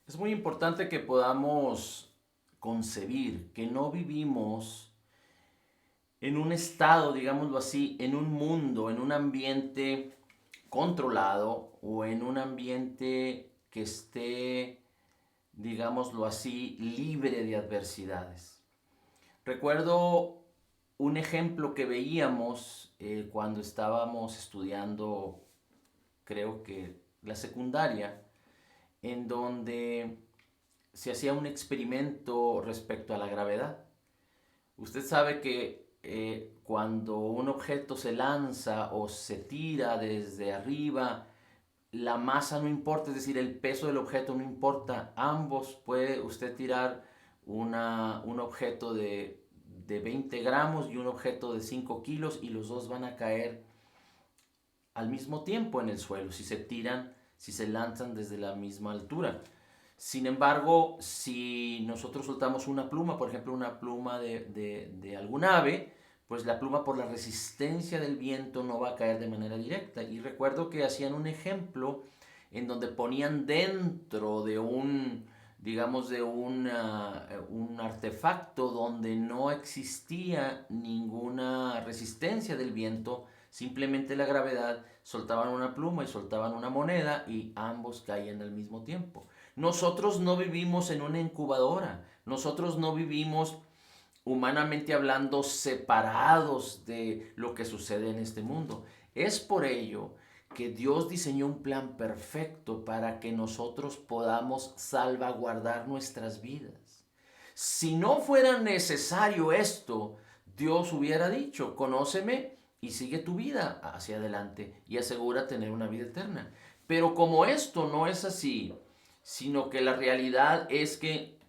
Es muy importante que podamos concebir que no vivimos en un estado, digámoslo así, en un mundo, en un ambiente controlado o en un ambiente que esté, digámoslo así, libre de adversidades. Recuerdo un ejemplo que veíamos cuando estábamos estudiando, creo que la secundaria, en donde se hacía un experimento respecto a la gravedad. Usted sabe que cuando un objeto se lanza o se tira desde arriba, la masa no importa, es decir, el peso del objeto no importa. Ambos puede usted tirar un objeto de 20 gramos y un objeto de 5 kilos y los dos van a caer al mismo tiempo en el suelo si se tiran, si se lanzan desde la misma altura. Sin embargo, si nosotros soltamos una pluma, por ejemplo una pluma de algún ave, pues la pluma por la resistencia del viento no va a caer de manera directa. Y recuerdo que hacían un ejemplo en donde ponían dentro de un, digamos, de un artefacto donde no existía ninguna resistencia del viento, simplemente la gravedad, soltaban una pluma y soltaban una moneda y ambos caían al mismo tiempo. Nosotros no vivimos en una incubadora, nosotros no vivimos humanamente hablando separados de lo que sucede en este mundo. Es por ello que Dios diseñó un plan perfecto para que nosotros podamos salvaguardar nuestras vidas. Si no fuera necesario esto, Dios hubiera dicho, conóceme y sigue tu vida hacia adelante y asegura tener una vida eterna. Pero como esto no es así, sino que la realidad es que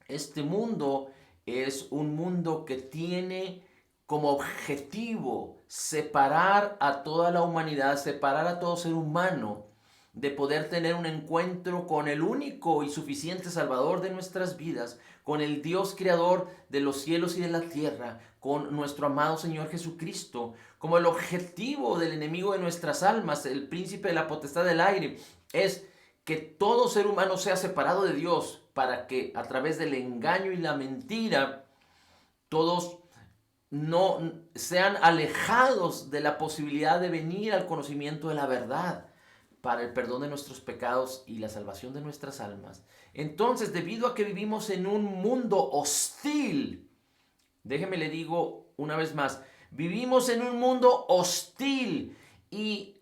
este mundo es un mundo que tiene como objetivo separar a toda la humanidad, separar a todo ser humano de poder tener un encuentro con el único y suficiente Salvador de nuestras vidas, con el Dios creador de los cielos y de la tierra, con nuestro amado Señor Jesucristo, como el objetivo del enemigo de nuestras almas, el príncipe de la potestad del aire, es que todo ser humano sea separado de Dios para que a través del engaño y la mentira todos no sean alejados de la posibilidad de venir al conocimiento de la verdad para el perdón de nuestros pecados y la salvación de nuestras almas. Entonces, debido a que vivimos en un mundo hostil, déjeme le digo una vez más, vivimos en un mundo hostil y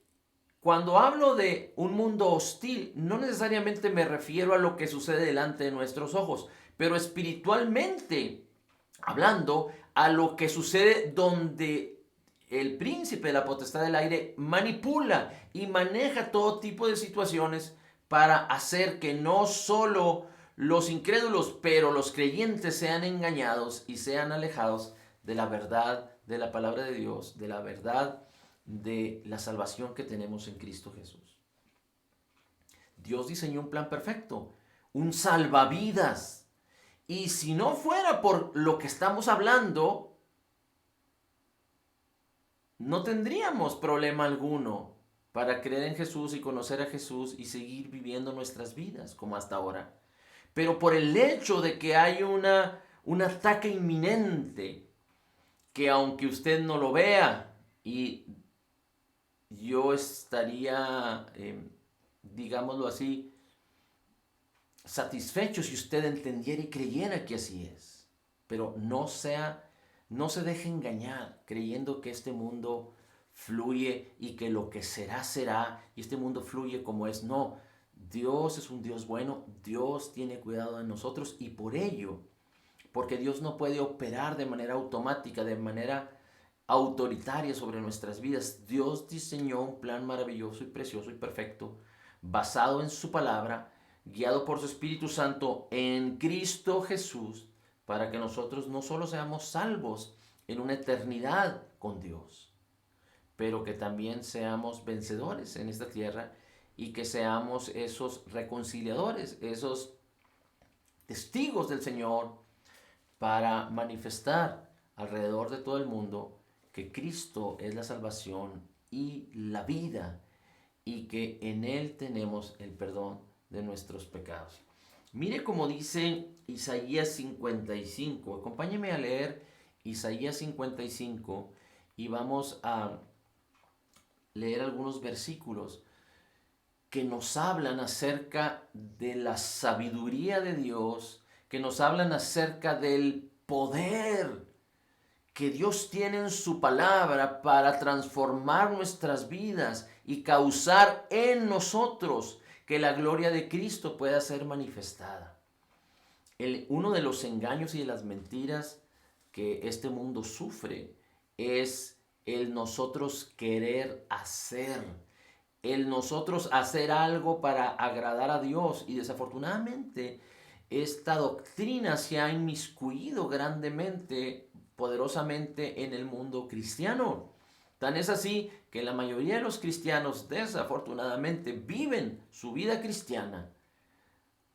cuando hablo de un mundo hostil, no necesariamente me refiero a lo que sucede delante de nuestros ojos, pero espiritualmente hablando a lo que sucede donde el príncipe de la potestad del aire manipula y maneja todo tipo de situaciones para hacer que no solo los incrédulos, pero los creyentes sean engañados y sean alejados de la verdad de la palabra de Dios, de la verdad de la salvación que tenemos en Cristo Jesús. Dios diseñó un plan perfecto, un salvavidas. Y si no fuera por lo que estamos hablando, no tendríamos problema alguno para creer en Jesús y conocer a Jesús y seguir viviendo nuestras vidas como hasta ahora. Pero por el hecho de que hay un ataque inminente, que aunque usted no lo vea y yo estaría, digámoslo así, satisfecho si usted entendiera y creyera que así es. Pero no se deje engañar creyendo que este mundo fluye y que lo que será será y este mundo fluye como es. No, Dios es un Dios bueno, Dios tiene cuidado de nosotros y por ello, porque Dios no puede operar de manera automática, de manera autoritaria sobre nuestras vidas. Dios diseñó un plan maravilloso y precioso y perfecto, basado en su palabra, guiado por su Espíritu Santo en Cristo Jesús, para que nosotros no solo seamos salvos en una eternidad con Dios, pero que también seamos vencedores en esta tierra y que seamos esos reconciliadores, esos testigos del Señor para manifestar alrededor de todo el mundo que Cristo es la salvación y la vida y que en Él tenemos el perdón de nuestros pecados. Mire cómo dice Isaías 55. Acompáñeme a leer Isaías 55 y vamos a leer algunos versículos que nos hablan acerca de la sabiduría de Dios, que nos hablan acerca del poder que Dios tiene en su palabra para transformar nuestras vidas y causar en nosotros que la gloria de Cristo pueda ser manifestada. Uno de los engaños y de las mentiras que este mundo sufre es el nosotros querer hacer, el nosotros hacer algo para agradar a Dios. Y desafortunadamente esta doctrina se ha inmiscuido grandemente, poderosamente en el mundo cristiano. Tan es así que la mayoría de los cristianos desafortunadamente viven su vida cristiana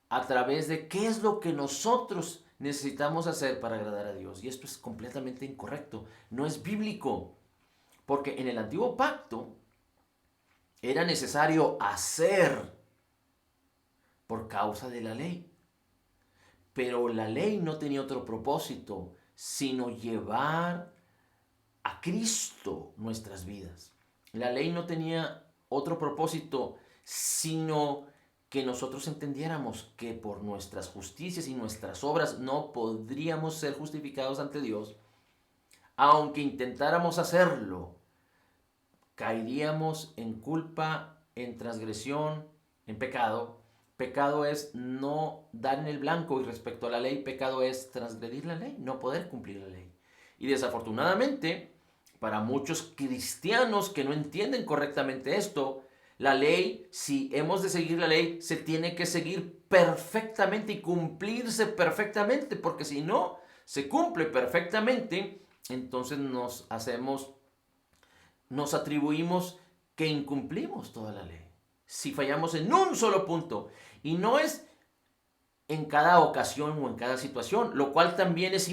a través de qué es lo que nosotros necesitamos hacer para agradar a Dios. Y esto es completamente incorrecto, no es bíblico, porque en el antiguo pacto era necesario hacer por causa de la ley. Pero la ley no tenía otro propósito, sino llevar a Cristo nuestras vidas. La ley no tenía otro propósito, sino que nosotros entendiéramos que por nuestras justicias y nuestras obras no podríamos ser justificados ante Dios. Aunque intentáramos hacerlo, caeríamos en culpa, en transgresión, en pecado. Pecado es no dar en el blanco, y respecto a la ley, pecado es transgredir la ley, no poder cumplir la ley. Y desafortunadamente, para muchos cristianos que no entienden correctamente esto, la ley, si hemos de seguir la ley, se tiene que seguir perfectamente y cumplirse perfectamente, porque si no se cumple perfectamente, entonces nos atribuimos que incumplimos toda la ley. Si fallamos en un solo punto, y no es en cada ocasión o en cada situación, lo cual también es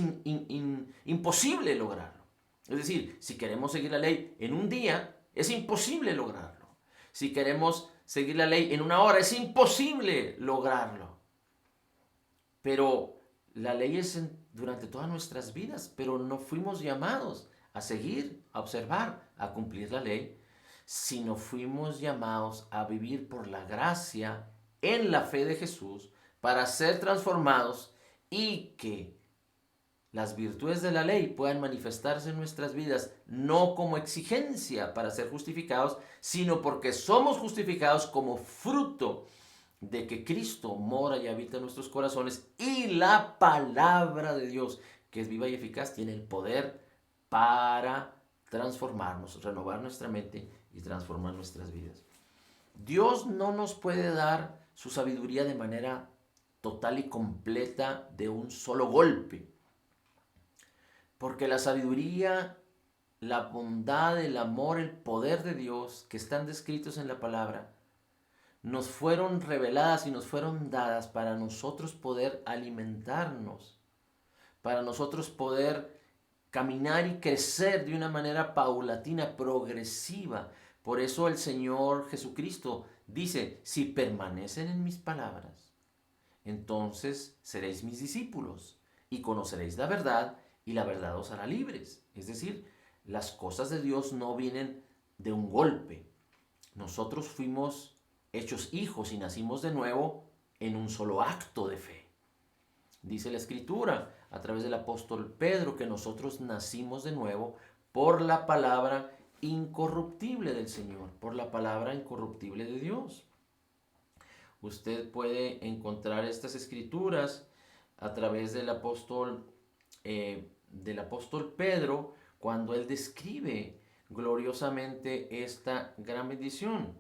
imposible lograrlo. Es decir, si queremos seguir la ley en un día, es imposible lograrlo. Si queremos seguir la ley en una hora, es imposible lograrlo. Pero la ley es durante todas nuestras vidas, pero no fuimos llamados a seguir, a observar, a cumplir la ley, sino fuimos llamados a vivir por la gracia en la fe de Jesús para ser transformados y que las virtudes de la ley puedan manifestarse en nuestras vidas no como exigencia para ser justificados, sino porque somos justificados como fruto de que Cristo mora y habita en nuestros corazones, y la palabra de Dios, que es viva y eficaz, tiene el poder para transformarnos, renovar nuestra mente y transformar nuestras vidas. Dios no nos puede dar su sabiduría de manera total y completa de un solo golpe, porque la sabiduría, la bondad, el amor, el poder de Dios que están descritos en la palabra nos fueron reveladas y nos fueron dadas para nosotros poder alimentarnos, para nosotros poder caminar y crecer de una manera paulatina, progresiva. Por eso el Señor Jesucristo dice, si permanecen en mis palabras, entonces seréis mis discípulos y conoceréis la verdad y la verdad os hará libres. Es decir, las cosas de Dios no vienen de un golpe. Nosotros fuimos hechos hijos y nacimos de nuevo en un solo acto de fe. Dice la Escritura a través del apóstol Pedro que nosotros nacimos de nuevo por la palabra incorruptible del Señor, por la palabra incorruptible de Dios. Usted puede encontrar estas escrituras a través del apóstol Pedro cuando él describe gloriosamente esta gran bendición.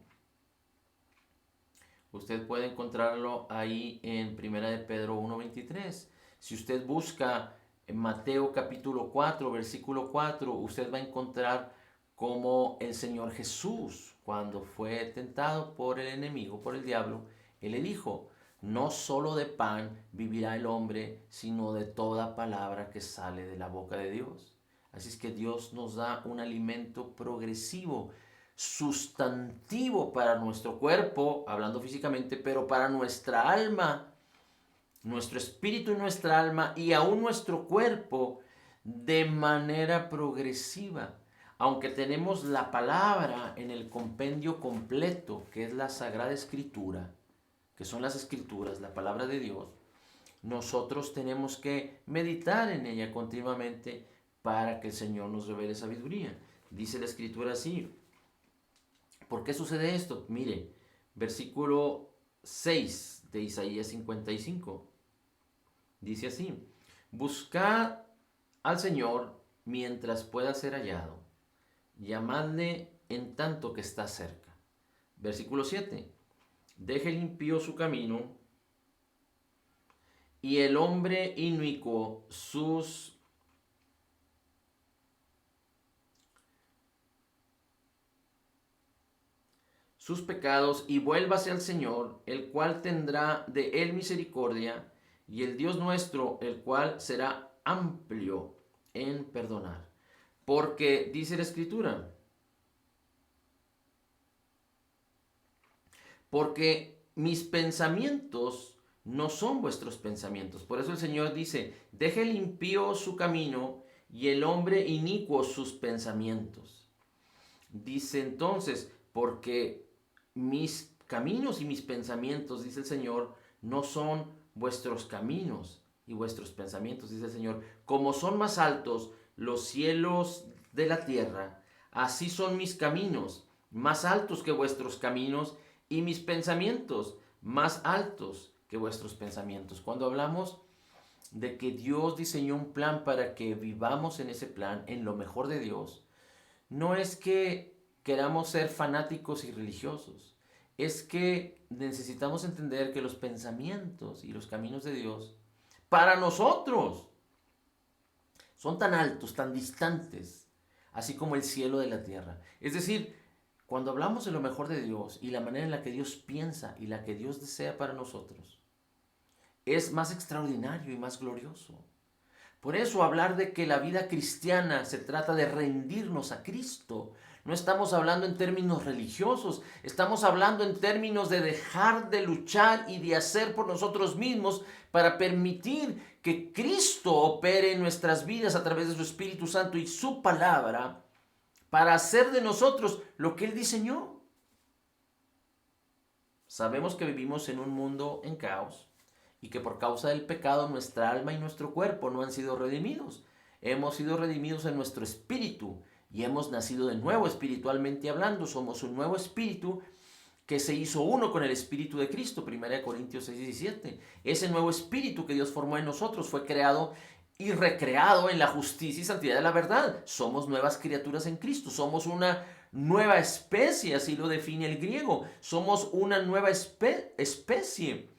Usted puede encontrarlo ahí en 1 de Pedro 1:23. Si usted busca en Mateo capítulo 4, versículo 4, usted va a encontrar cómo el Señor Jesús, cuando fue tentado por el enemigo, por el diablo, Él le dijo, no solo de pan vivirá el hombre, sino de toda palabra que sale de la boca de Dios. Así es que Dios nos da un alimento progresivo, sustantivo para nuestro cuerpo, hablando físicamente, pero para nuestra alma nuestro espíritu y nuestra alma y aún nuestro cuerpo de manera progresiva. Aunque tenemos la palabra en el compendio completo, que es la Sagrada Escritura, que son las Escrituras, la palabra de Dios, nosotros tenemos que meditar en ella continuamente para que el Señor nos revele sabiduría. Dice la Escritura así. ¿Por qué sucede esto? Mire, versículo 6 de Isaías 55. Dice así: buscad al Señor mientras pueda ser hallado, llamadle en tanto que está cerca. Versículo 7. Deje el impío su camino y el hombre inicuo sus pecados, y vuélvase al Señor, el cual tendrá de él misericordia, y el Dios nuestro, el cual será amplio en perdonar. Porque dice la Escritura, porque mis pensamientos no son vuestros pensamientos. Por eso el Señor dice, deje el impío su camino y el hombre inicuo sus pensamientos. Dice entonces, porque mis caminos y mis pensamientos, dice el Señor, no son vuestros caminos y vuestros pensamientos, dice el Señor. Como son más altos los cielos de la tierra, así son mis caminos, más altos que vuestros caminos, y mis pensamientos más altos que vuestros pensamientos. Cuando hablamos de que Dios diseñó un plan para que vivamos en ese plan, en lo mejor de Dios, no es que queramos ser fanáticos y religiosos, es que necesitamos entender que los pensamientos y los caminos de Dios, para nosotros, son tan altos, tan distantes, así como el cielo de la tierra. Es decir, cuando hablamos de lo mejor de Dios y la manera en la que Dios piensa y la que Dios desea para nosotros, es más extraordinario y más glorioso. Por eso hablar de que la vida cristiana se trata de rendirnos a Cristo, no estamos hablando en términos religiosos, estamos hablando en términos de dejar de luchar y de hacer por nosotros mismos para permitir que Cristo opere en nuestras vidas a través de su Espíritu Santo y su palabra para hacer de nosotros lo que Él diseñó. Sabemos que vivimos en un mundo en caos y que por causa del pecado nuestra alma y nuestro cuerpo no han sido redimidos. Hemos sido redimidos en nuestro espíritu y hemos nacido de nuevo espiritualmente hablando. Somos un nuevo espíritu que se hizo uno con el Espíritu de Cristo, 1 Corintios 6:17. Ese nuevo espíritu que Dios formó en nosotros fue creado y recreado en la justicia y santidad de la verdad. Somos nuevas criaturas en Cristo, somos una nueva especie, así lo define el griego. Somos una nueva especie.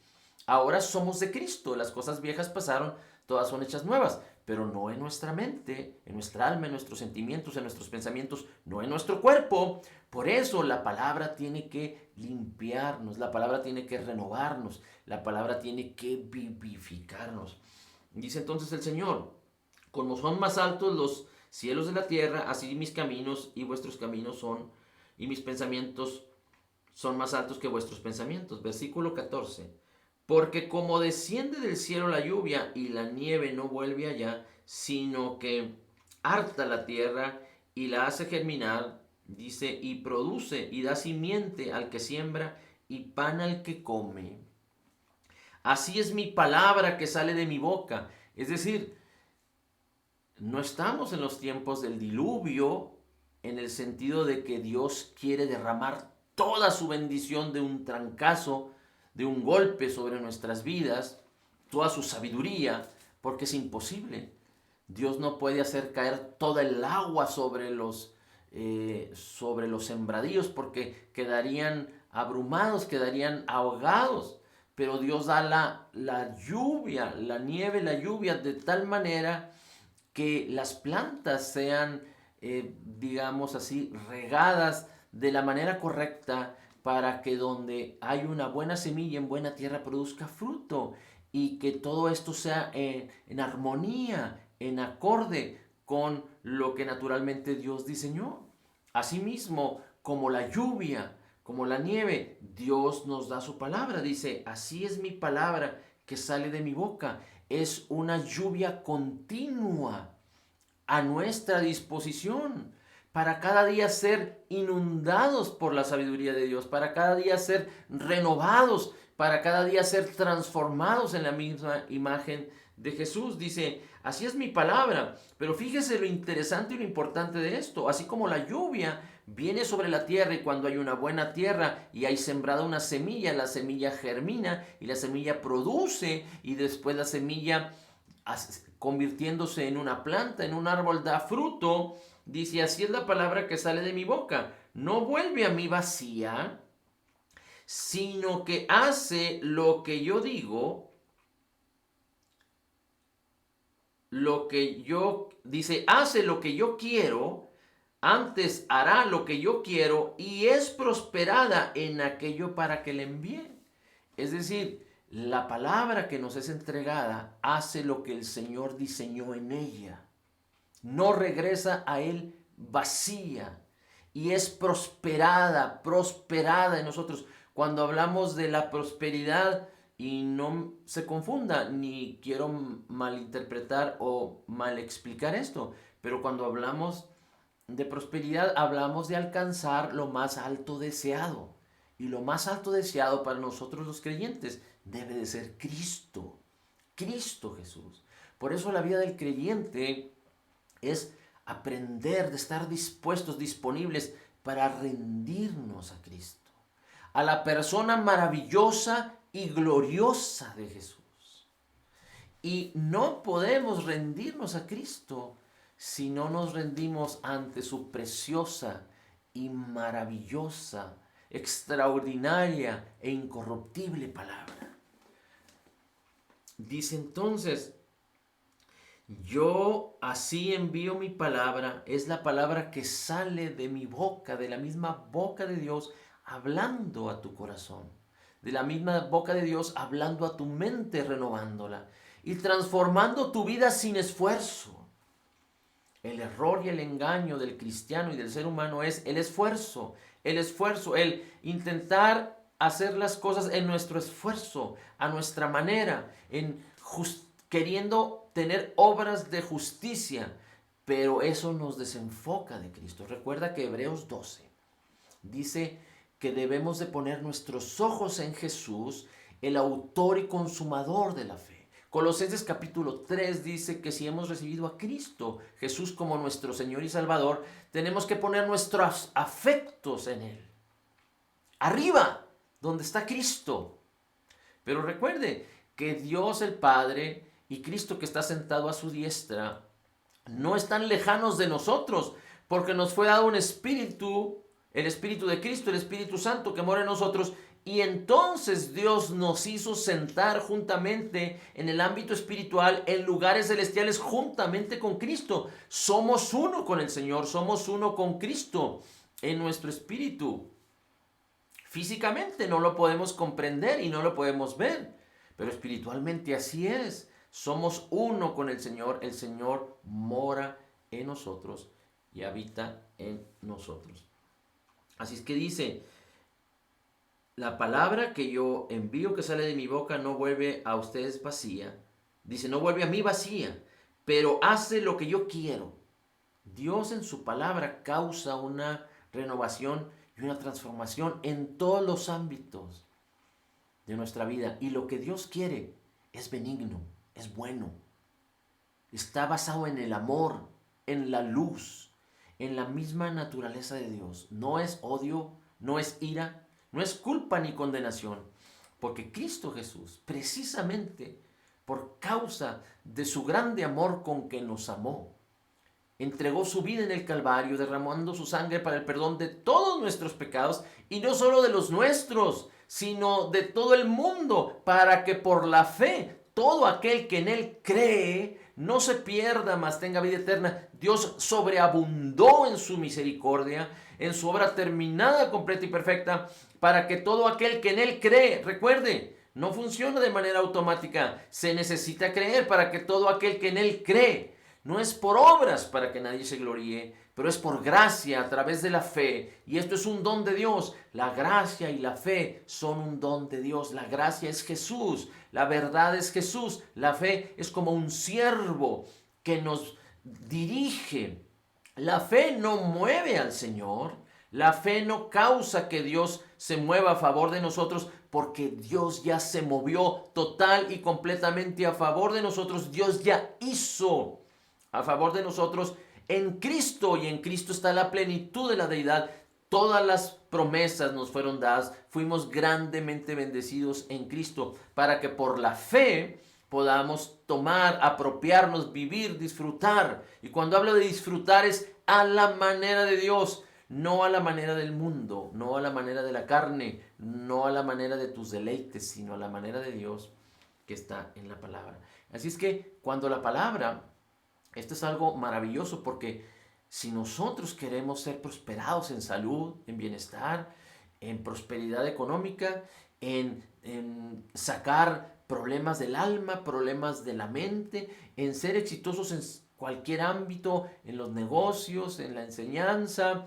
Ahora somos de Cristo, las cosas viejas pasaron, todas son hechas nuevas, pero no en nuestra mente, en nuestra alma, en nuestros sentimientos, en nuestros pensamientos, no en nuestro cuerpo. Por eso la palabra tiene que limpiarnos, la palabra tiene que renovarnos, la palabra tiene que vivificarnos. Dice entonces el Señor, como son más altos los cielos de la tierra, así mis caminos y vuestros caminos son, y mis pensamientos son más altos que vuestros pensamientos. Versículo 14. Porque como desciende del cielo la lluvia y la nieve no vuelve allá, sino que harta la tierra y la hace germinar, dice, y produce y da simiente al que siembra y pan al que come. Así es mi palabra que sale de mi boca. Es decir, no estamos en los tiempos del diluvio en el sentido de que Dios quiere derramar toda su bendición de un trancazo, de un golpe sobre nuestras vidas, toda su sabiduría, porque es imposible. Dios no puede hacer caer toda el agua sobre los sembradíos porque quedarían abrumados, quedarían ahogados. Pero Dios da la lluvia, la nieve, la lluvia de tal manera que las plantas sean, digamos así, regadas de la manera correcta para que donde hay una buena semilla en buena tierra produzca fruto y que todo esto sea en armonía, en acorde con lo que naturalmente Dios diseñó. Asimismo, como la lluvia, como la nieve, Dios nos da su palabra. Dice, así es mi palabra que sale de mi boca. Es una lluvia continua a nuestra disposición para cada día ser inundados por la sabiduría de Dios, para cada día ser renovados, para cada día ser transformados en la misma imagen de Jesús. Dice, así es mi palabra. Pero fíjese lo interesante y lo importante de esto. Así como la lluvia viene sobre la tierra y cuando hay una buena tierra y hay sembrada una semilla, la semilla germina y la semilla produce y después la semilla convirtiéndose en una planta, en un árbol, da fruto. Dice, así es la palabra que sale de mi boca. No vuelve a mí vacía, sino que hace lo que yo digo, dice, hace lo que yo quiero, antes hará lo que yo quiero y es prosperada en aquello para que le envíe. Es decir, la palabra que nos es entregada hace lo que el Señor diseñó en ella. No regresa a Él vacía y es prosperada en nosotros. Cuando hablamos de la prosperidad, y no se confunda, ni quiero malinterpretar o mal explicar esto, pero cuando hablamos de prosperidad, hablamos de alcanzar lo más alto deseado. Y lo más alto deseado para nosotros los creyentes debe de ser Cristo. Cristo Jesús. Por eso la vida del creyente es aprender de estar dispuestos, disponibles para rendirnos a Cristo, a la persona maravillosa y gloriosa de Jesús. Y no podemos rendirnos a Cristo si no nos rendimos ante su preciosa y maravillosa, extraordinaria e incorruptible palabra. Dice entonces, yo así envío mi palabra, es la palabra que sale de mi boca, de la misma boca de Dios, hablando a tu corazón, de la misma boca de Dios, hablando a tu mente, renovándola y transformando tu vida sin esfuerzo. El error y el engaño del cristiano y del ser humano es el esfuerzo, el intentar hacer las cosas en nuestro esfuerzo, a nuestra manera, queriendo tener obras de justicia, pero eso nos desenfoca de Cristo. Recuerda que Hebreos 12 dice que debemos de poner nuestros ojos en Jesús, el autor y consumador de la fe. Colosenses capítulo 3 dice que si hemos recibido a Cristo Jesús como nuestro Señor y Salvador, tenemos que poner nuestros afectos en Él. Arriba, donde está Cristo. Pero recuerde que Dios el Padre y Cristo que está sentado a su diestra no están lejanos de nosotros, porque nos fue dado un espíritu, el Espíritu de Cristo, el Espíritu Santo que mora en nosotros, y entonces Dios nos hizo sentar juntamente en el ámbito espiritual, en lugares celestiales, juntamente con Cristo. Somos uno con el Señor, somos uno con Cristo en nuestro espíritu. Físicamente no lo podemos comprender y no lo podemos ver, pero espiritualmente así es. Somos uno con el Señor mora en nosotros y habita en nosotros. Así es que dice, la palabra que yo envío que sale de mi boca no vuelve a ustedes vacía. Dice, no vuelve a mí vacía, pero hace lo que yo quiero. Dios en su palabra causa una renovación y una transformación en todos los ámbitos de nuestra vida. Y lo que Dios quiere es benigno, es bueno. Está basado en el amor, en la luz, en la misma naturaleza de Dios. No es odio, no es ira, no es culpa ni condenación. Porque Cristo Jesús, precisamente por causa de su grande amor con que nos amó, entregó su vida en el Calvario, derramando su sangre para el perdón de todos nuestros pecados, y no solo de los nuestros, sino de todo el mundo, para que por la fe todo aquel que en Él cree no se pierda, mas tenga vida eterna. Dios sobreabundó en su misericordia, en su obra terminada, completa y perfecta, para que todo aquel que en Él cree, recuerde, no funciona de manera automática, se necesita creer para que todo aquel que en Él cree. No es por obras para que nadie se gloríe, pero es por gracia a través de la fe. Y esto es un don de Dios. La gracia y la fe son un don de Dios. La gracia es Jesús, La verdad es Jesús. La fe es como un siervo que nos dirige. La fe no mueve al Señor. La fe no causa que Dios se mueva a favor de nosotros, porque Dios ya se movió total y completamente a favor de nosotros. Dios ya hizo a favor de nosotros en Cristo, y en Cristo está la plenitud de la deidad. Todas las promesas nos fueron dadas. Fuimos grandemente bendecidos en Cristo para que por la fe podamos tomar, apropiarnos, vivir, disfrutar. Y cuando hablo de disfrutar es a la manera de Dios, no a la manera del mundo, no a la manera de la carne, no a la manera de tus deleites, sino a la manera de Dios que está en la palabra. Así es que cuando la palabra, esto es algo maravilloso, porque si nosotros queremos ser prosperados en salud, en bienestar, en prosperidad económica, en sacar problemas del alma, problemas de la mente, en ser exitosos en cualquier ámbito, en los negocios, en la enseñanza,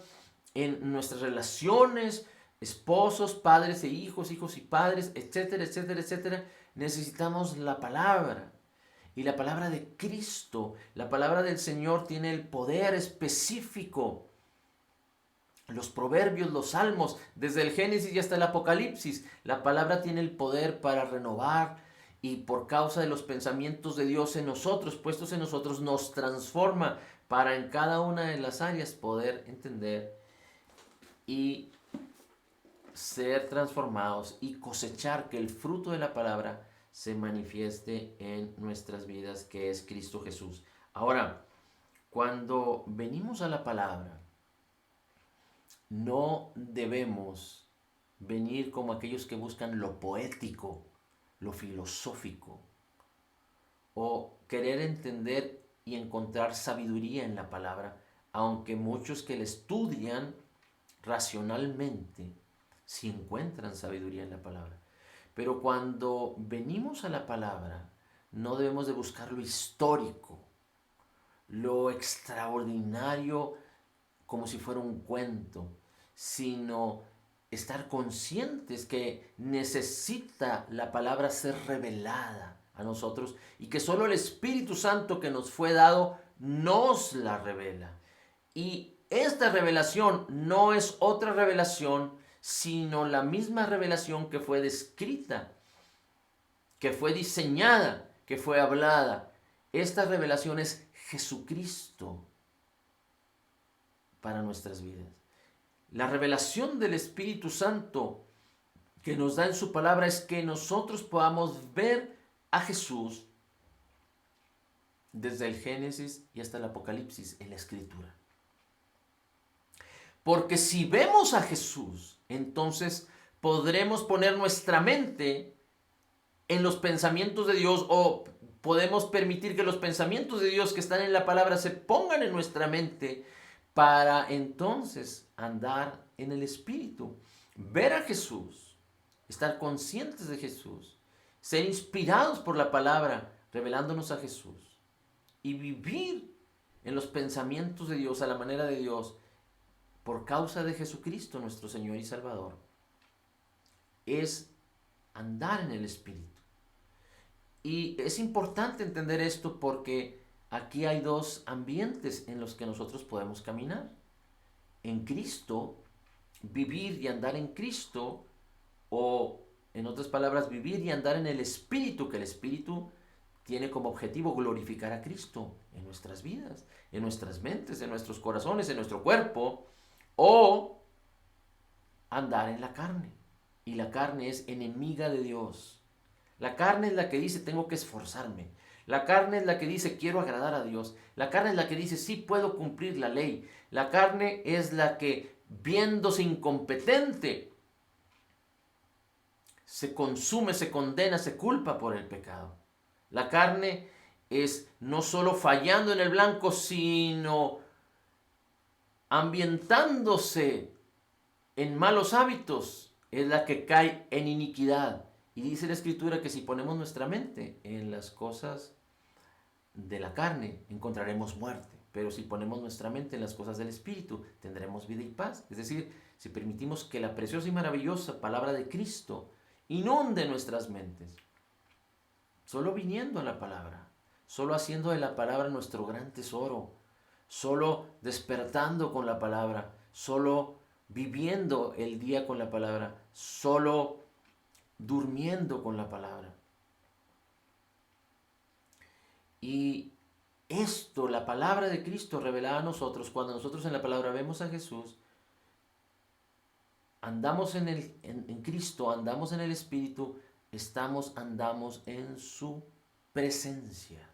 en nuestras relaciones, esposos, padres e hijos, hijos y padres, etcétera, etcétera, etcétera, necesitamos la palabra. Y la palabra de Cristo, la palabra del Señor tiene el poder específico. Los proverbios, los salmos, desde el Génesis y hasta el Apocalipsis, la palabra tiene el poder para renovar, y por causa de los pensamientos de Dios en nosotros, puestos en nosotros, nos transforma para en cada una de las áreas poder entender y ser transformados y cosechar que el fruto de la palabra se manifieste en nuestras vidas, que es Cristo Jesús. Ahora, cuando venimos a la palabra, no debemos venir como aquellos que buscan lo poético, lo filosófico, o querer entender y encontrar sabiduría en la palabra, aunque muchos que la estudian racionalmente sí encuentran sabiduría en la palabra. Pero cuando venimos a la palabra, no debemos de buscar lo histórico, lo extraordinario, como si fuera un cuento, sino estar conscientes que necesita la palabra ser revelada a nosotros, y que solo el Espíritu Santo que nos fue dado nos la revela. Y esta revelación no es otra revelación, sino la misma revelación que fue descrita, que fue diseñada, que fue hablada. Esta revelación es Jesucristo para nuestras vidas. La revelación del Espíritu Santo que nos da en su palabra es que nosotros podamos ver a Jesús desde el Génesis y hasta el Apocalipsis en la Escritura. Porque si vemos a Jesús, entonces podremos poner nuestra mente en los pensamientos de Dios, o podemos permitir que los pensamientos de Dios que están en la palabra se pongan en nuestra mente, para entonces andar en el Espíritu, ver a Jesús, estar conscientes de Jesús, ser inspirados por la palabra revelándonos a Jesús, y vivir en los pensamientos de Dios a la manera de Dios por causa de Jesucristo nuestro Señor y Salvador. Es andar en el Espíritu. Y es importante entender esto, porque aquí hay dos ambientes en los que nosotros podemos caminar. En Cristo, vivir y andar en Cristo, o en otras palabras, vivir y andar en el Espíritu, que el Espíritu tiene como objetivo glorificar a Cristo en nuestras vidas, en nuestras mentes, en nuestros corazones, en nuestro cuerpo, o andar en la carne. Y la carne es enemiga de Dios. La carne es la que dice tengo que esforzarme. La carne es la que dice quiero agradar a Dios. La carne es la que dice sí puedo cumplir la ley. La carne es la que, viéndose incompetente, se consume, se condena, se culpa por el pecado. La carne es no solo fallando en el blanco, sino ambientándose en malos hábitos. Es la que cae en iniquidad. Y dice la Escritura que si ponemos nuestra mente en las cosas de la carne, encontraremos muerte. Pero si ponemos nuestra mente en las cosas del Espíritu, tendremos vida y paz. Es decir, si permitimos que la preciosa y maravillosa palabra de Cristo inunde nuestras mentes, Solo viniendo a la palabra, solo haciendo de la palabra nuestro gran tesoro, solo despertando con la palabra, solo viviendo el día con la palabra, solo durmiendo con la palabra. Y esto, la palabra de Cristo revelada a nosotros, cuando nosotros en la palabra vemos a Jesús, andamos en Cristo, andamos en el Espíritu, andamos en su presencia.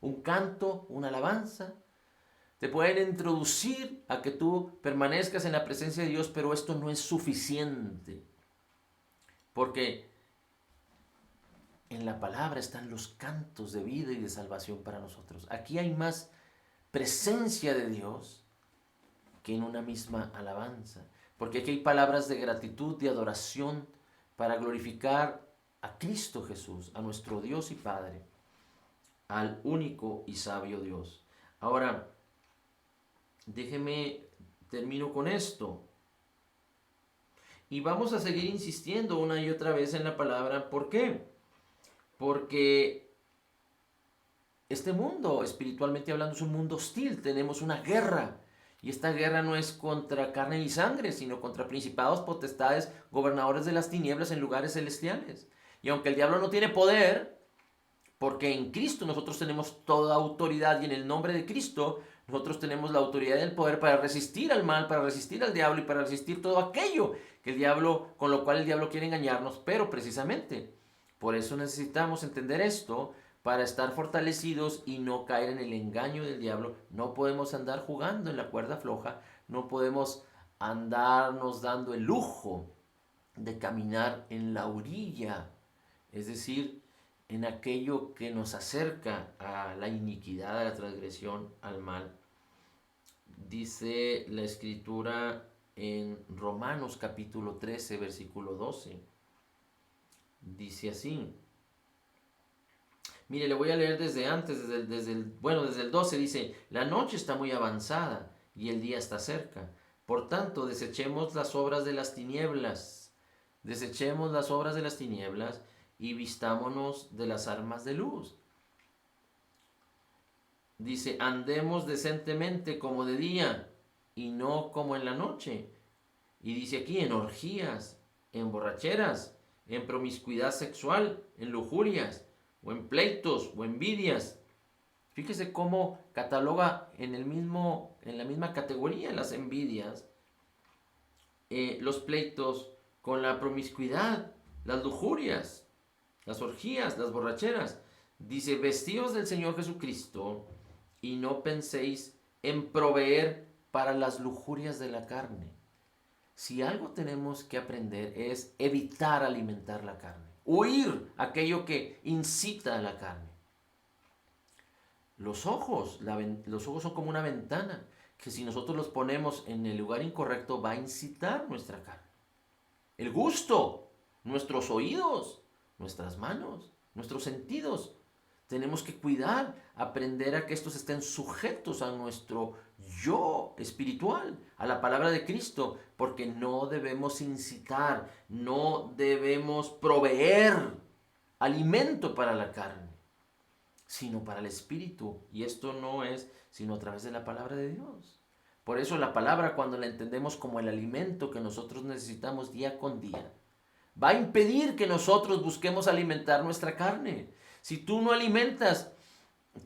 Un canto, una alabanza, te pueden introducir a que tú permanezcas en la presencia de Dios, pero esto no es suficiente. Porque en la palabra están los cantos de vida y de salvación para nosotros. Aquí hay más presencia de Dios que en una misma alabanza. Porque aquí hay palabras de gratitud, de adoración, para glorificar a Cristo Jesús, a nuestro Dios y Padre, al único y sabio Dios. Ahora, déjeme, termino con esto. Y vamos a seguir insistiendo una y otra vez en la palabra. ¿Por qué? Porque este mundo, espiritualmente hablando, es un mundo hostil. Tenemos una guerra. Y esta guerra no es contra carne y sangre, sino contra principados, potestades, gobernadores de las tinieblas en lugares celestiales. Y aunque el diablo no tiene poder, porque en Cristo nosotros tenemos toda autoridad y en el nombre de Cristo nosotros tenemos la autoridad y el poder para resistir al mal, para resistir al diablo y para resistir todo aquello que el diablo, con lo cual el diablo quiere engañarnos. Pero precisamente por eso necesitamos entender esto, para estar fortalecidos y no caer en el engaño del diablo. No podemos andar jugando en la cuerda floja, no podemos andarnos dando el lujo de caminar en la orilla, es decir, en aquello que nos acerca a la iniquidad, a la transgresión, al mal. Dice la escritura en Romanos capítulo 13, versículo 12. Dice así. Mire, le voy a leer desde antes, desde el 12 dice, la noche está muy avanzada y el día está cerca. Por tanto, desechemos las obras de las tinieblas, y vistámonos de las armas de luz. Dice, andemos decentemente como de día y no como en la noche. Y dice aquí, en orgías, en borracheras, en promiscuidad sexual, en lujurias, o en pleitos, o envidias. Fíjese cómo cataloga en la misma categoría las envidias, los pleitos, con la promiscuidad, las lujurias, las orgías, las borracheras. Dice, vestidos del Señor Jesucristo y no penséis en proveer para las lujurias de la carne. Si algo tenemos que aprender es evitar alimentar la carne, huir aquello que incita a la carne. Los ojos son como una ventana que si nosotros los ponemos en el lugar incorrecto va a incitar nuestra carne. El gusto, nuestros oídos, nuestras manos, nuestros sentidos. Tenemos que cuidar, aprender a que estos estén sujetos a nuestro yo espiritual, a la palabra de Cristo, porque no debemos incitar, no debemos proveer alimento para la carne, sino para el espíritu. Y esto no es sino a través de la palabra de Dios. Por eso la palabra, cuando la entendemos como el alimento que nosotros necesitamos día con día, va a impedir que nosotros busquemos alimentar nuestra carne. Si tú no alimentas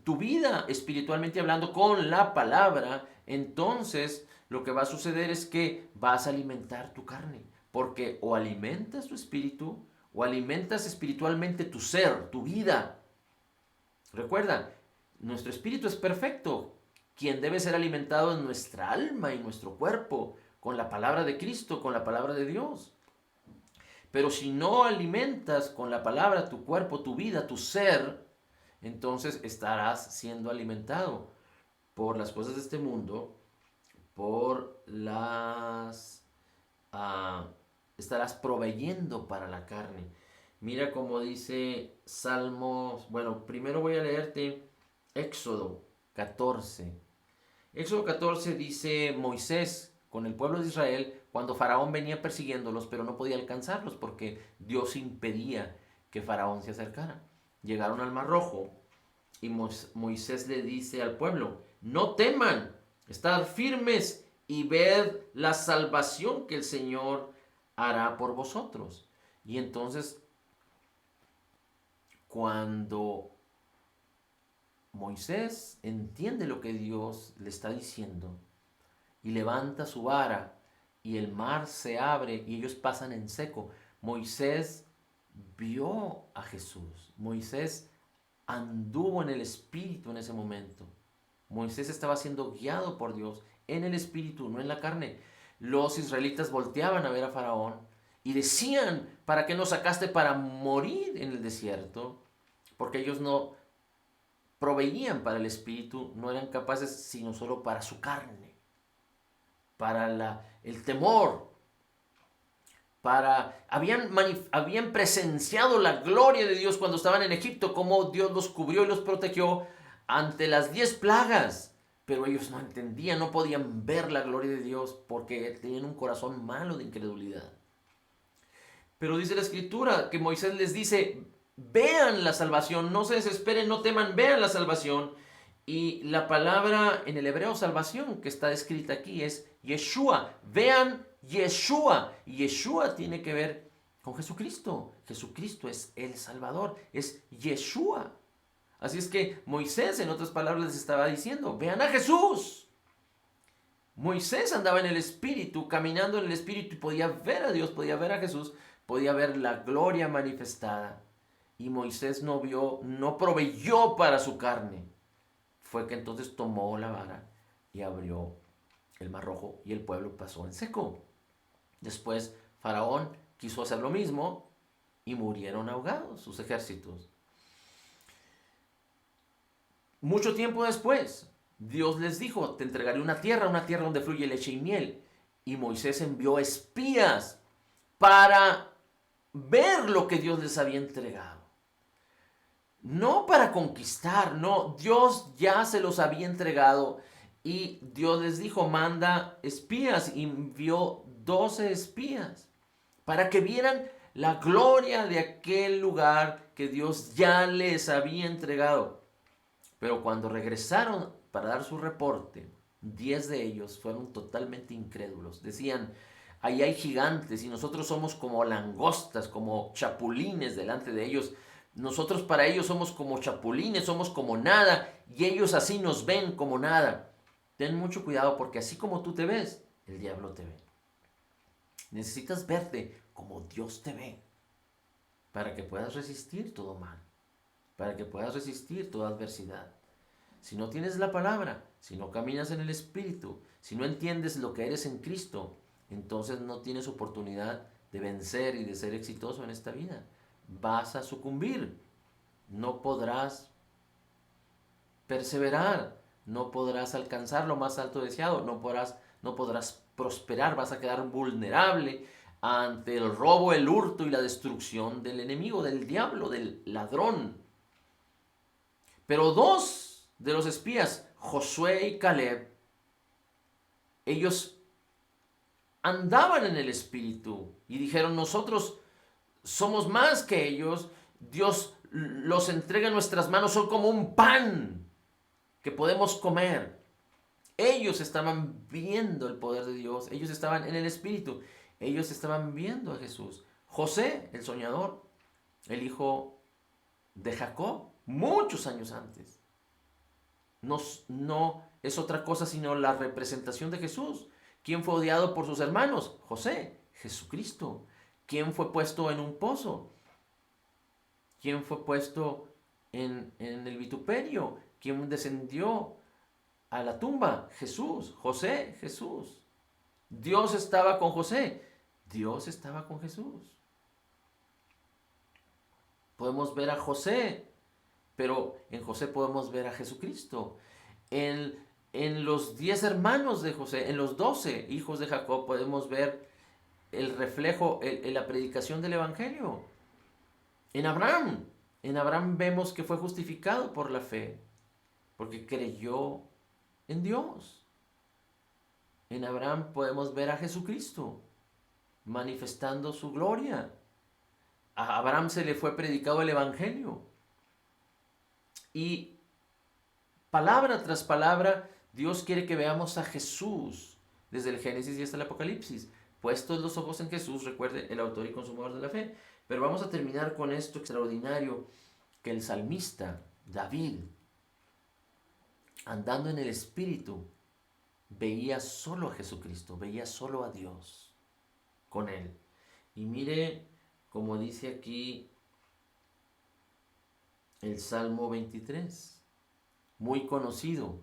tu vida espiritualmente hablando con la palabra, entonces lo que va a suceder es que vas a alimentar tu carne. Porque o alimentas tu espíritu o alimentas espiritualmente tu ser, tu vida. Recuerda, nuestro espíritu es perfecto. Quien debe ser alimentado es nuestra alma y nuestro cuerpo con la palabra de Cristo, con la palabra de Dios. Pero si no alimentas con la palabra tu cuerpo, tu vida, tu ser, entonces estarás siendo alimentado por las cosas de este mundo, estarás proveyendo para la carne. Mira cómo dice Salmos, bueno, primero voy a leerte Éxodo 14. Éxodo 14 dice Moisés con el pueblo de Israel cuando Faraón venía persiguiéndolos, pero no podía alcanzarlos porque Dios impedía que Faraón se acercara. llegaron al Mar Rojo y Moisés le dice al pueblo, no teman, estad firmes y ved la salvación que el Señor hará por vosotros. Y entonces, cuando Moisés entiende lo que Dios le está diciendo y levanta su vara y el mar se abre y ellos pasan en seco, Moisés vio a Jesús. Moisés anduvo en el Espíritu en ese momento. Moisés estaba siendo guiado por Dios en el Espíritu, no en la carne. Los israelitas volteaban a ver a Faraón y decían, ¿para qué nos sacaste para morir en el desierto? Porque ellos no proveían para el Espíritu, no eran capaces sino solo para su carne, para el temor, habían presenciado la gloria de Dios cuando estaban en Egipto, cómo Dios los cubrió y los protegió ante las 10 plagas. Pero ellos no entendían, no podían ver la gloria de Dios porque tenían un corazón malo de incredulidad. Pero dice la Escritura que Moisés les dice, vean la salvación, no se desesperen, no teman, vean la salvación. Y la palabra en el hebreo salvación que está escrita aquí es Yeshua. Vean Yeshua. Y Yeshua tiene que ver con Jesucristo. Jesucristo es el Salvador, es Yeshua. Así es que Moisés, en otras palabras, les estaba diciendo, vean a Jesús. Moisés andaba en el Espíritu, caminando en el Espíritu y podía ver a Dios, podía ver a Jesús, podía ver la gloria manifestada. Y Moisés no proveyó para su carne. Fue que entonces tomó la vara y abrió el Mar Rojo y el pueblo pasó en seco. Después Faraón quiso hacer lo mismo y murieron ahogados sus ejércitos. Mucho tiempo después, Dios les dijo, te entregaré una tierra donde fluye leche y miel. Y Moisés envió espías para ver lo que Dios les había entregado. No para conquistar, no, Dios ya se los había entregado y Dios les dijo, manda espías, y envió 12 espías para que vieran la gloria de aquel lugar que Dios ya les había entregado. Pero cuando regresaron para dar su reporte, 10 de ellos fueron totalmente incrédulos. Decían, ahí hay gigantes y nosotros somos como langostas, como chapulines delante de ellos. Nosotros para ellos somos como chapulines, somos como nada, y ellos así nos ven como nada. Ten mucho cuidado porque así como tú te ves, el diablo te ve. Necesitas verte como Dios te ve para que puedas resistir todo mal, para que puedas resistir toda adversidad. Si no tienes la palabra, si no caminas en el Espíritu, si no entiendes lo que eres en Cristo, entonces no tienes oportunidad de vencer y de ser exitoso en esta vida. Vas a sucumbir, no podrás perseverar, no podrás alcanzar lo más alto deseado, no podrás prosperar, vas a quedar vulnerable ante el robo, el hurto y la destrucción del enemigo, del diablo, del ladrón. Pero 2 de los espías, Josué y Caleb, ellos andaban en el Espíritu y dijeron, nosotros somos más que ellos, Dios los entrega en nuestras manos, son como un pan que podemos comer. Ellos estaban viendo el poder de Dios, ellos estaban en el Espíritu, ellos estaban viendo a Jesús. José, el soñador, el hijo de Jacob, muchos años antes, no es otra cosa sino la representación de Jesús. ¿Quién fue odiado por sus hermanos? José, Jesucristo. ¿Quién fue puesto en un pozo? ¿Quién fue puesto en el vituperio? ¿Quién descendió a la tumba? Jesús, José, Jesús. Dios estaba con José, Dios estaba con Jesús. Podemos ver a José, pero en José podemos ver a Jesucristo. En los 10 hermanos de José, en los 12 hijos de Jacob, podemos ver el reflejo, la predicación del Evangelio. En Abraham vemos que fue justificado por la fe, porque creyó en Dios. En Abraham podemos ver a Jesucristo manifestando su gloria. A Abraham se le fue predicado el Evangelio. Y palabra tras palabra, Dios quiere que veamos a Jesús desde el Génesis y hasta el Apocalipsis. Puestos los ojos en Jesús, recuerde, el autor y consumador de la fe. Pero vamos a terminar con esto extraordinario que el salmista David, andando en el Espíritu, veía solo a Jesucristo, veía solo a Dios con él. Y mire como dice aquí el Salmo 23, muy conocido,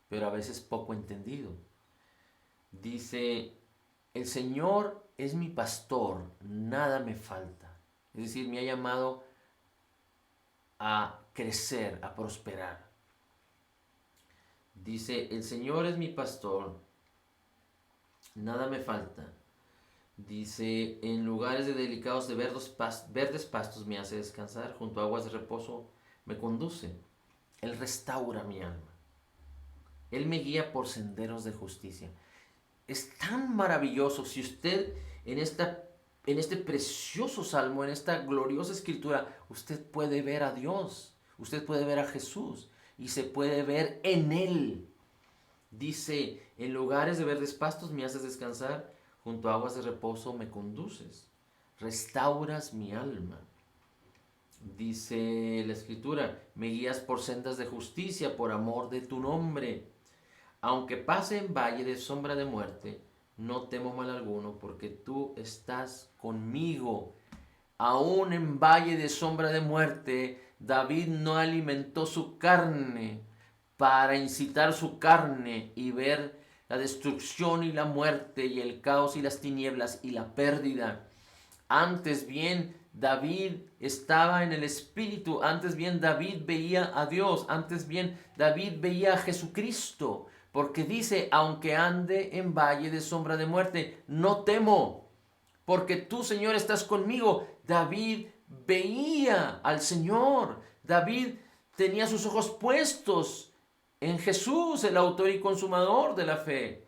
pero a veces poco entendido. Dice, el Señor es mi pastor, nada me falta. Es decir, me ha llamado a crecer, a prosperar. Dice, el Señor es mi pastor, nada me falta. Dice, en lugares de delicados de verdes pastos me hace descansar, junto a aguas de reposo me conduce. Él restaura mi alma. Él me guía por senderos de justicia. Es tan maravilloso si usted en este precioso salmo, en esta gloriosa escritura, usted puede ver a Dios, usted puede ver a Jesús y se puede ver en Él. Dice, en lugares de verdes pastos me haces descansar, junto a aguas de reposo me conduces, restauras mi alma. Dice la escritura, me guías por sendas de justicia, por amor de tu nombre. Aunque pase en valle de sombra de muerte, no temo mal alguno, porque tú estás conmigo. Aún en valle de sombra de muerte, David no alimentó su carne para incitar su carne y ver la destrucción y la muerte y el caos y las tinieblas y la pérdida. Antes bien, David estaba en el Espíritu, antes bien David veía a Dios, antes bien David veía a Jesucristo, porque dice, aunque ande en valle de sombra de muerte, no temo, porque tú, Señor, estás conmigo. David veía al Señor, David tenía sus ojos puestos en Jesús, el autor y consumador de la fe.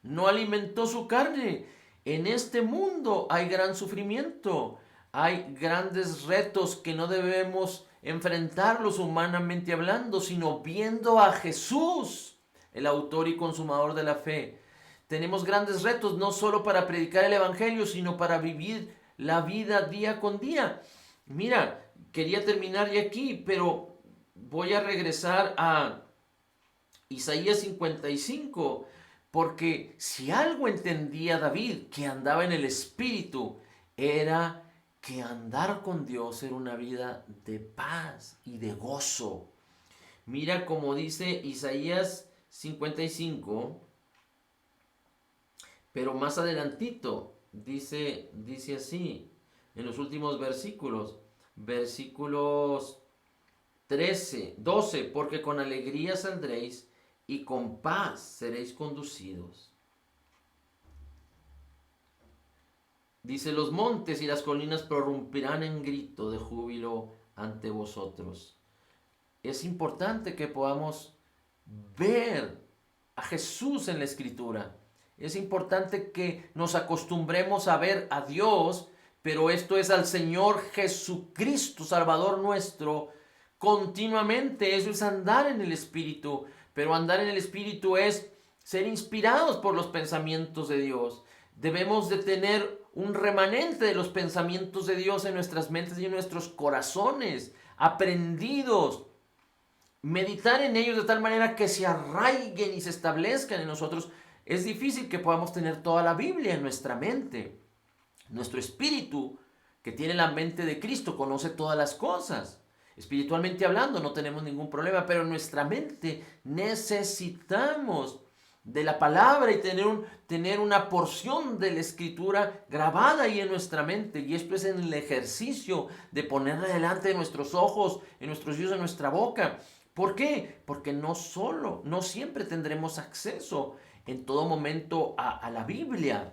No alimentó su carne. En este mundo hay gran sufrimiento, hay grandes retos que no debemos enfrentarlos humanamente hablando, sino viendo a Jesús, el autor y consumador de la fe. Tenemos grandes retos no solo para predicar el Evangelio, sino para vivir la vida día con día. Mira, quería terminar ya aquí, pero voy a regresar a Isaías 55, porque si algo entendía David que andaba en el Espíritu, era que andar con Dios era una vida de paz y de gozo. Mira como dice Isaías 55, pero más adelantito dice así, en los últimos versículos 13, 12, porque con alegría saldréis y con paz seréis conducidos. Dice, los montes y las colinas prorrumpirán en grito de júbilo ante vosotros. Es importante que podamos ver a Jesús en la Escritura. Es importante que nos acostumbremos a ver a Dios, pero esto es al Señor Jesucristo, Salvador nuestro, continuamente. Eso es andar en el Espíritu. Pero andar en el Espíritu es ser inspirados por los pensamientos de Dios. Debemos de tener un remanente de los pensamientos de Dios en nuestras mentes y en nuestros corazones, aprendidos. Meditar en ellos de tal manera que se arraiguen y se establezcan en nosotros. Es difícil que podamos tener toda la Biblia en nuestra mente. Nuestro espíritu, que tiene la mente de Cristo, conoce todas las cosas. Espiritualmente hablando no tenemos ningún problema, pero en nuestra mente necesitamos de la palabra y tener una porción de la Escritura grabada ahí en nuestra mente. Y esto es en el ejercicio de ponerla delante de nuestros ojos, en nuestros oídos, en nuestra boca. ¿Por qué? Porque no siempre tendremos acceso en todo momento a la Biblia,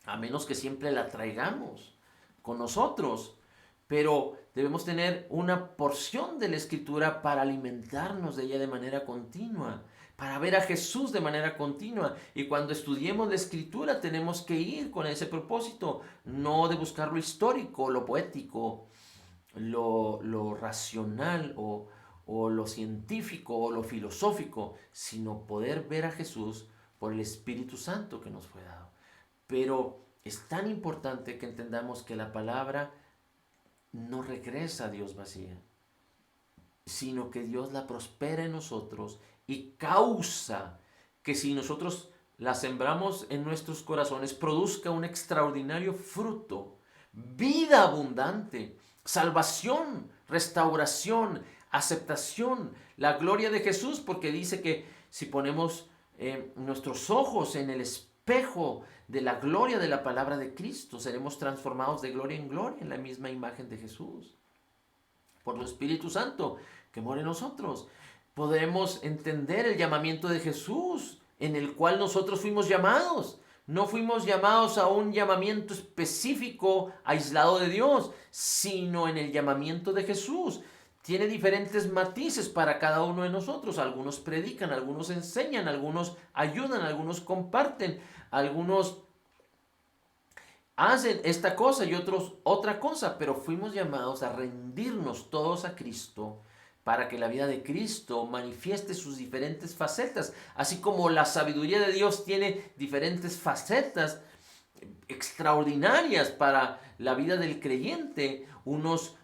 a menos que siempre la traigamos con nosotros. Pero debemos tener una porción de la Escritura para alimentarnos de ella de manera continua, para ver a Jesús de manera continua. Y cuando estudiemos la Escritura tenemos que ir con ese propósito, no de buscar lo histórico, lo poético, lo racional o lo científico o lo filosófico, sino poder ver a Jesús por el Espíritu Santo que nos fue dado. Pero es tan importante que entendamos que la palabra no regresa a Dios vacía, sino que Dios la prospera en nosotros y causa que si nosotros la sembramos en nuestros corazones, produzca un extraordinario fruto, vida abundante, salvación, restauración, aceptación, la gloria de Jesús, porque dice que si ponemos nuestros ojos en el espejo de la gloria de la palabra de Cristo, seremos transformados de gloria en gloria en la misma imagen de Jesús por el Espíritu Santo que mora en nosotros. Podemos entender el llamamiento de Jesús en el cual nosotros fuimos llamados. No fuimos llamados a un llamamiento específico, aislado de Dios, sino en el llamamiento de Jesús. Tiene diferentes matices para cada uno de nosotros. Algunos predican, algunos enseñan, algunos ayudan, algunos comparten, algunos hacen esta cosa y otros otra cosa, pero fuimos llamados a rendirnos todos a Cristo para que la vida de Cristo manifieste sus diferentes facetas, así como la sabiduría de Dios tiene diferentes facetas extraordinarias para la vida del creyente. Unos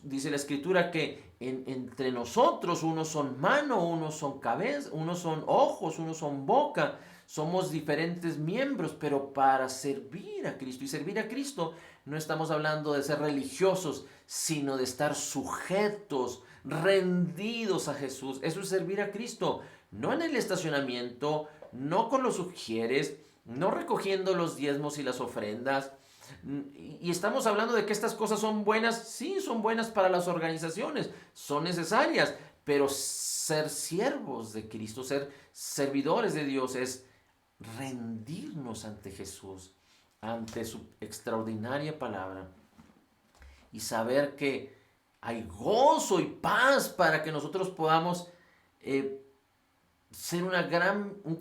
dice la escritura que entre nosotros, unos son mano, unos son cabeza, unos son ojos, unos son boca. Somos diferentes miembros, pero para servir a Cristo. Y servir a Cristo no estamos hablando de ser religiosos, sino de estar sujetos, rendidos a Jesús. Eso es servir a Cristo. No en el estacionamiento, no con los sugieres, no recogiendo los diezmos y las ofrendas. Y estamos hablando de que estas cosas son buenas, sí, son buenas para las organizaciones, son necesarias, pero ser siervos de Cristo, ser servidores de Dios es rendirnos ante Jesús, ante su extraordinaria palabra y saber que hay gozo y paz para que nosotros podamos ser un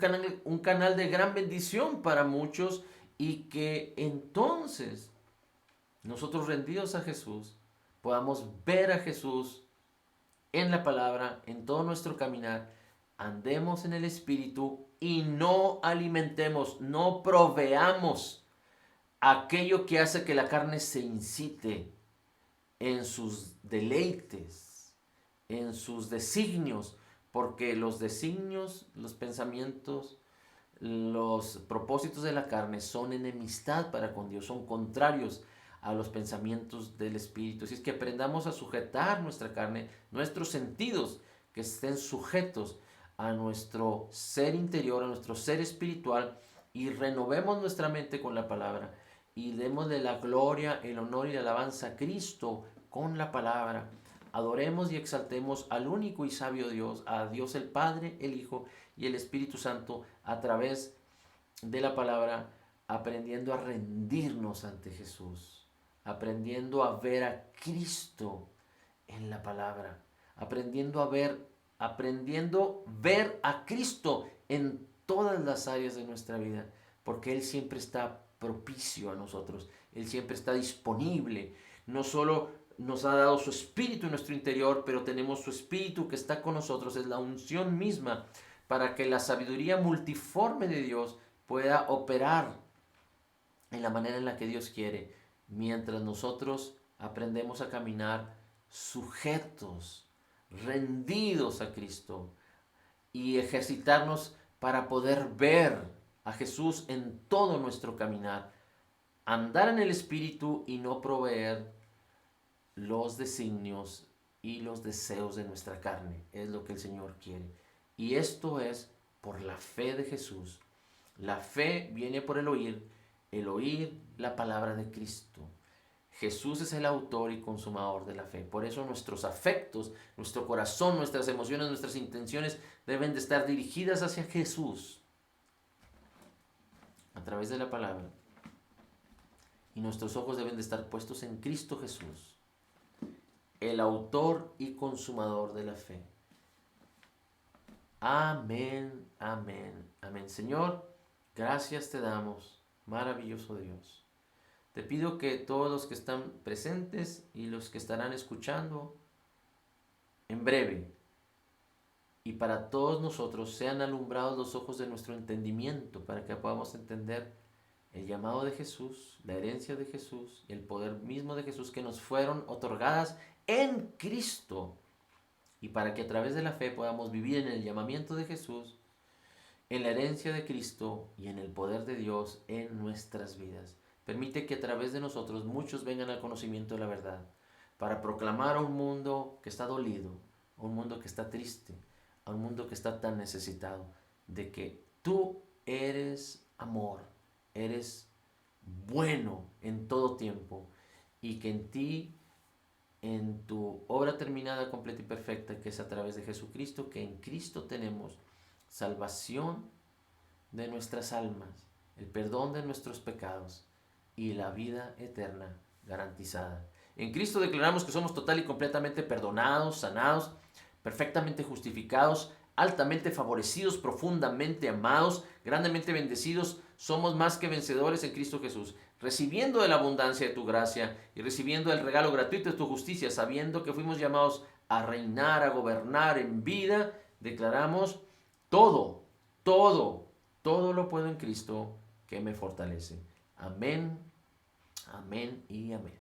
canal de gran bendición para muchos y que entonces nosotros rendidos a Jesús podamos ver a Jesús en la palabra, en todo nuestro caminar, andemos en el Espíritu y no alimentemos, no proveamos aquello que hace que la carne se incite en sus deleites, en sus designios, porque los designios, los pensamientos, los propósitos de la carne son enemistad para con Dios, son contrarios a los pensamientos del Espíritu. Así es que aprendamos a sujetar nuestra carne, nuestros sentidos, que estén sujetos a nuestro ser interior, a nuestro ser espiritual, y renovemos nuestra mente con la palabra y démosle la gloria, el honor y la alabanza a Cristo con la palabra. Adoremos y exaltemos al único y sabio Dios, a Dios el Padre, el Hijo y el Espíritu Santo a través de la palabra, aprendiendo a rendirnos ante Jesús, aprendiendo a ver a Cristo en la palabra, aprendiendo ver a Cristo en todas las áreas de nuestra vida, porque Él siempre está propicio a nosotros, Él siempre está disponible, no solo nos ha dado su espíritu en nuestro interior, pero tenemos su espíritu que está con nosotros, es la unción misma para que la sabiduría multiforme de Dios pueda operar en la manera en la que Dios quiere, mientras nosotros aprendemos a caminar sujetos, rendidos a Cristo y ejercitarnos para poder ver a Jesús en todo nuestro caminar, andar en el Espíritu y no proveer los designios y los deseos de nuestra carne. Es lo que el Señor quiere. Y esto es por la fe de Jesús. La fe viene por el oír la palabra de Cristo. Jesús es el autor y consumador de la fe. Por eso nuestros afectos, nuestro corazón, nuestras emociones, nuestras intenciones deben de estar dirigidas hacia Jesús a través de la palabra. Y nuestros ojos deben de estar puestos en Cristo Jesús, el autor y consumador de la fe. Amén, amén, amén. Señor, gracias te damos, maravilloso Dios. Te pido que todos los que están presentes y los que estarán escuchando en breve, y para todos nosotros sean alumbrados los ojos de nuestro entendimiento para que podamos entender el llamado de Jesús, la herencia de Jesús y el poder mismo de Jesús que nos fueron otorgadas en Cristo, y para que a través de la fe podamos vivir en el llamamiento de Jesús, en la herencia de Cristo y en el poder de Dios en nuestras vidas. Permite que a través de nosotros muchos vengan al conocimiento de la verdad, para proclamar a un mundo que está dolido, a un mundo que está triste, a un mundo que está tan necesitado, de que tú eres amor, eres bueno en todo tiempo, y que en ti, en tu obra terminada, completa y perfecta, que es a través de Jesucristo, que en Cristo tenemos salvación de nuestras almas, el perdón de nuestros pecados y la vida eterna garantizada. En Cristo declaramos que somos total y completamente perdonados, sanados, perfectamente justificados, altamente favorecidos, profundamente amados, grandemente bendecidos. Somos más que vencedores en Cristo Jesús, recibiendo de la abundancia de tu gracia y recibiendo el regalo gratuito de tu justicia, sabiendo que fuimos llamados a reinar, a gobernar en vida. Declaramos todo, todo, todo lo puedo en Cristo que me fortalece. Amén, amén y amén.